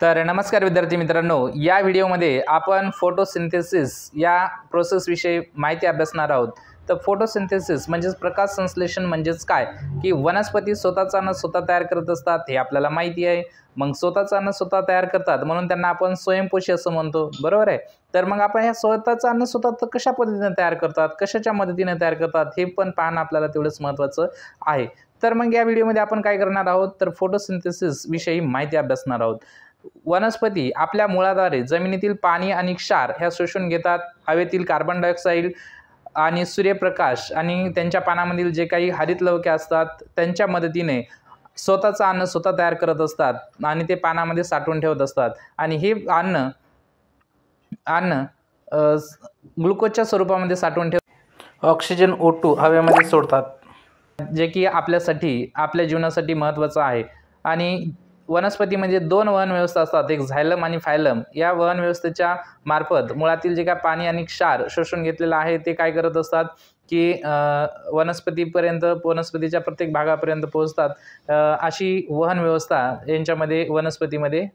तर नमस्कार विद्यार्थी मित्रांनो, या व्हिडिओमध्ये आपण फोटोसिंथेसिस या प्रोसेसविषयी माहिती अभ्यासणार आहोत। तर फोटोसिंथेसिस म्हणजेच प्रकाश संश्लेषण म्हणजेच काय की वनस्पती स्वतःचा अन्न स्वतः तयार करत असतात, हे आपल्याला माहिती आहे। मग स्वतःचा अन्न स्वतः तयार करतात म्हणून त्यांना आपण स्वयंपोषी असं म्हणतो, बरोबर आहे। तर मग आपण ह्या स्वतःचा अन्न स्वतः कशा पद्धतीने तयार करतात, कशाच्या मदतीने तयार करतात हे पण पाहणं आपल्याला तेवढंच महत्त्वाचं आहे। तर मग या व्हिडिओमध्ये आपण काय करणार आहोत, तर फोटोसिंथेसिस विषयी माहिती अभ्यासणार आहोत। वनस्पती आपल्या मुळाद्वारे जमिनीतील पाणी आणि क्षार ह्या शोषून घेतात। हवेतील कार्बन डायऑक्साईड आणि सूर्यप्रकाश आणि त्यांच्या पानामधील जे काही हरितलवके असतात त्यांच्या मदतीने स्वतःचा अन्न स्वतः तयार करत असतात आणि ते पानामध्ये साठवून ठेवत असतात। आणि हे अन्न ग्लुकोजच्या स्वरूपामध्ये साठवून ठेव ऑक्सिजन O2 हवेमध्ये सोडतात, जे की आपल्यासाठी आपल्या जीवनासाठी महत्त्वाचं आहे। आणि वनस्पती म्हणजे दोन वहन व्यवस्था असतात, एक झायलम आणि फायलम। या वहन व्यवस्थेच्या मार्फत मुळातील जे काय पाणी आणि क्षार शोषून घेतलेलं आहे ते काय करत असतात की वनस्पतीच्या प्रत्येक भागापर्यंत पोहोचतात। अशी वहन व्यवस्था यांच्यामध्ये वनस्पतीमध्ये